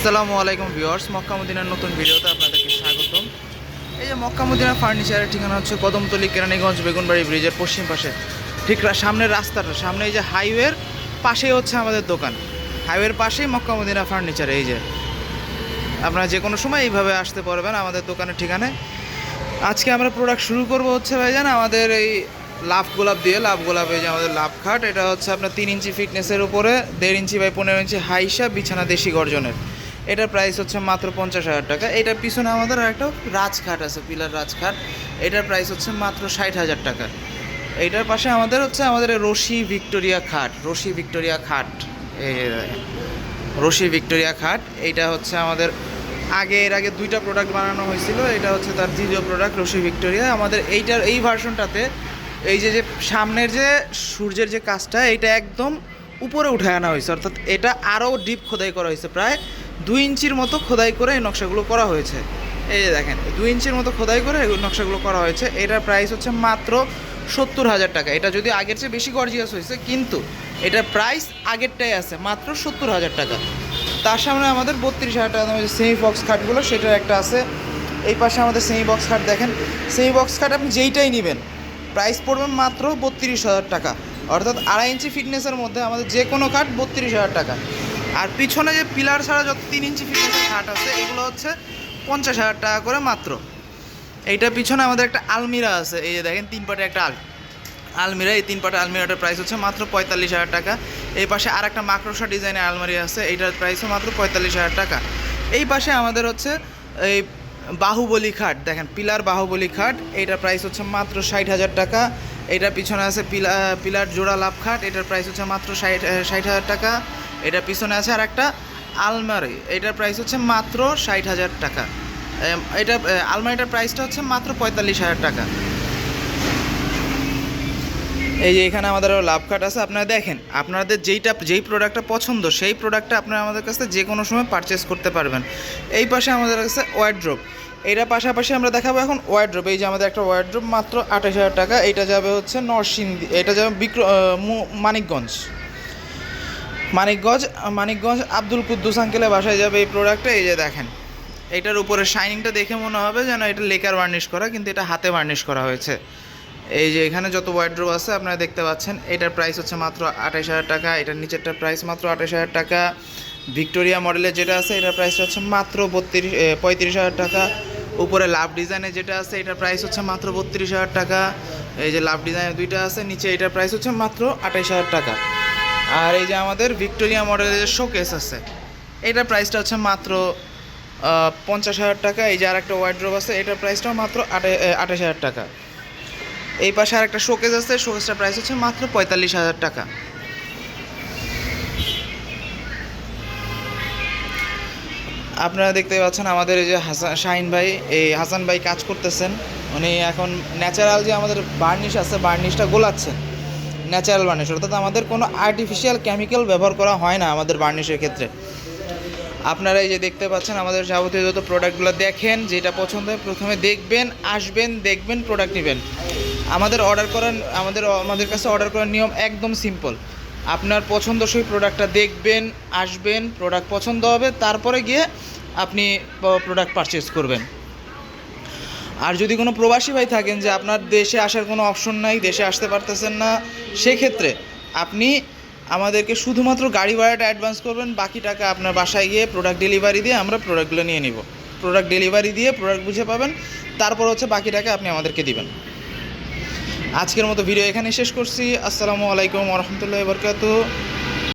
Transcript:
আসসালামু আলাইকুম ভিউয়ার্স, মক্কা মদিনার নতুন ভিডিওতে আপনাদেরকে স্বাগতম। এই যে মক্কা মদিনা ফার্নিচারের ঠিকানা হচ্ছে কদমতলী, কেরানীগঞ্জ, বেগুনবাড়ি ব্রিজের পশ্চিম পাশে, ঠিক সামনের রাস্তাটা, সামনে এই যে হাইওয়ের পাশেই হচ্ছে আমাদের দোকান। হাইওয়ের পাশেই মক্কা মদিনা ফার্নিচার। এই যে আপনারা যে কোনো সময় এইভাবে আসতে পারবেন আমাদের দোকানের ঠিকানায়। আজকে আমরা প্রোডাক্ট শুরু করব হচ্ছে ভাইজান আমাদের এই লাভ গোলাপ দিয়ে। লাভ গোলাপ, এই যে আমাদের লাভ খাট, এটা হচ্ছে আপনার 3 ইঞ্চি ফিটনেসের উপরে 1.5 ইঞ্চি বাই 15 ইঞ্চি হাইসা বিছানা দেশি গর্জনের। এটার প্রাইস হচ্ছে মাত্র 50,000 টাকা। এটার পিছনে আমাদের একটা রাজখাট আছে, পিলার রাজখাট, এটার প্রাইস হচ্ছে মাত্র 60,000 টাকা। এইটার পাশে আমাদের হচ্ছে আমাদের রশি ভিক্টোরিয়া খাট, রশি ভিক্টোরিয়া খাট, এই রশি ভিক্টোরিয়া খাট। এইটা হচ্ছে আমাদের এর আগে 2টা প্রোডাক্ট বানানো হয়েছিল, এটা হচ্ছে তার দ্বিতীয় প্রোডাক্ট রশি ভিক্টোরিয়া। আমাদের এইটার এই ভার্সনটাতে এই যে সামনের যে সূর্যের যে কাজটা, এইটা একদম উপরে উঠে আনা হয়েছে, অর্থাৎ এটা আরও ডিপ খোদাই করা হয়েছে, প্রায় 2 ইঞ্চির মতো খোদাই করে এই নকশাগুলো করা হয়েছে। এই যে দেখেন 2 ইঞ্চির মতো খোদাই করে এই নকশাগুলো করা হয়েছে। এটার প্রাইস হচ্ছে মাত্র 70,000 টাকা। এটা যদি আগের চেয়ে বেশি গর্জিয়াস হয়েছে, কিন্তু এটার প্রাইস আগেরটাই আছে, মাত্র 70,000 টাকা। তার সামনে আমাদের 32,000 টাকা দামের সেমি বক্স খাটগুলো, সেটার একটা আছে। এই পাশে আমাদের সেমি বক্স খাট দেখেন, সেমি বক্স খাট আপনি যেইটাই নেবেন প্রাইস পড়বে মাত্র 32,000 টাকা, অর্থাৎ 2.5 ইঞ্চি ফিটনেসের মধ্যে আমাদের যে কোনো খাট 32,000 টাকা। আর পিছনে যে পিলার ছাড়া যত 3 ইঞ্চি ফিটনেসের খাট আছে, এগুলো হচ্ছে 50,000 টাকা করে মাত্র। এইটার পিছনে আমাদের একটা আলমিরা আছে, এই যে দেখেন 3 পাটে একটা আলমিরা, এই 3 পাটে আলমিরাটার প্রাইস হচ্ছে মাত্র 45,000 টাকা। এই পাশে আর একটা মাকড়সা ডিজাইনের আলমারি আছে, এইটার প্রাইসও মাত্র 45,000 টাকা। এই পাশে আমাদের হচ্ছে এই বাহুবলী খাট দেখেন, পিলার বাহুবলী খাট, এইটার প্রাইস হচ্ছে মাত্র 60,000 টাকা। এটার পিছনে আছে পিলার জোড়া লাভ খাট, এটার প্রাইস হচ্ছে মাত্র 60,000 টাকা। এটার পিছনে আছে আর একটা আলমারি, এটার প্রাইস হচ্ছে মাত্র 60,000 টাকা। এটা আলমারিটার প্রাইসটা হচ্ছে মাত্র 45,000 টাকা। এই যে এখানে আমাদের লাভ খাট আছে। আপনারা দেখেন, আপনাদের যেই প্রোডাক্টটা পছন্দ সেই প্রোডাক্টটা আপনারা আমাদের কাছে যে কোনো সময় পারচেস করতে পারবেন। এই পাশে আমাদের কাছে ওয়ার্ড্রোব, এটার পাশাপাশি আমরা দেখাবো এখন ওয়ার্ড্রোব। এই যে আমাদের একটা ওয়ার্ড্রোব মাত্র 28,000 টাকা। এটা যাবে হচ্ছে নরসিংদী, এটা যাবে মানিকগঞ্জ, মানিকগঞ্জ আব্দুল কুদ্দুস আঙ্কেলের বাসায় যাবে এই প্রোডাক্টটা। এই যে দেখেন, এটার উপরে শাইনিংটা দেখে মনে হবে যেন এটা লেকার বার্নিশ করা, কিন্তু এটা হাতে বার্নিশ করা হয়েছে। এই যে এখানে যত ওয়ার্ড্রোব আছে আপনারা দেখতে পাচ্ছেন, এটার প্রাইস হচ্ছে মাত্র 28,000 টাকা। এটার নিচেরটার প্রাইস মাত্র 28,000 টাকা। ভিক্টোরিয়া মডেলের যেটা আছে এটার প্রাইস হচ্ছে মাত্র 35,000 টাকা। উপরে লাভ ডিজাইনের যেটা আছে এটার প্রাইস হচ্ছে মাত্র 32,000 টাকা। এই যে লাভ ডিজাইনের 2টা আছে নিচে, এটার প্রাইস হচ্ছে মাত্র 28,000 টাকা। আর এই যে আমাদের ভিক্টোরিয়া মডেলের যে শোকেস আছে, এটার প্রাইসটা হচ্ছে মাত্র 50,000 টাকা। এই যে আর একটা ওয়ার্ড্রোব আছে, এটার প্রাইসটাও মাত্র 28,000 টাকা। এই পাশে আর একটা শোকেস আছে, শোকেসটার প্রাইস হচ্ছে মাত্র 45,000 টাকা। আপনারা দেখতে পাচ্ছেন আমাদের এই যে শাহিন ভাই, এই হাসান ভাই কাজ করতেছেন। উনি এখন ন্যাচারাল যে আমাদের বার্নিশ আছে, বার্নিশটা গোলাচ্ছেন, ন্যাচারাল বার্নিশ, অর্থাৎ আমাদের কোনো আর্টিফিশিয়াল কেমিক্যাল ব্যবহার করা হয় না আমাদের বার্নিশের ক্ষেত্রে। আপনারা এই যে দেখতে পাচ্ছেন আমাদের যাবতীয় যত প্রোডাক্টগুলো দেখেন, যেটা পছন্দ হয় প্রথমে দেখবেন, আসবেন, দেখবেন, প্রোডাক্ট নেবেন। আমাদের কাছে অর্ডার করার নিয়ম একদম সিম্পল। আপনার পছন্দসই প্রোডাক্টটা দেখবেন, আসবেন, প্রোডাক্ট পছন্দ হবে, তারপরে গিয়ে আপনি প্রোডাক্ট পারচেস করবেন। আর যদি কোনো প্রবাসী ভাই থাকেন যে আপনার দেশে আসার কোনো অপশন নাই, দেশে আসতে পারতেছেন না, সেক্ষেত্রে আপনি আমাদেরকে শুধুমাত্র গাড়ি ভাড়াটা অ্যাডভান্স করবেন, বাকি টাকা আপনার বাসায় গিয়ে প্রোডাক্ট ডেলিভারি দিয়ে আমরা প্রোডাক্টগুলো নিয়ে নিব। প্রোডাক্ট ডেলিভারি দিয়ে প্রোডাক্ট বুঝে পাবেন, তারপর হচ্ছে বাকি টাকা আপনি আমাদেরকে দিবেন। আজকের মতো ভিডিও এখানে শেষ করছি। আসসালামু আলাইকুম ওয়া রাহমাতুল্লাহি ওয়া বারাকাতুহু।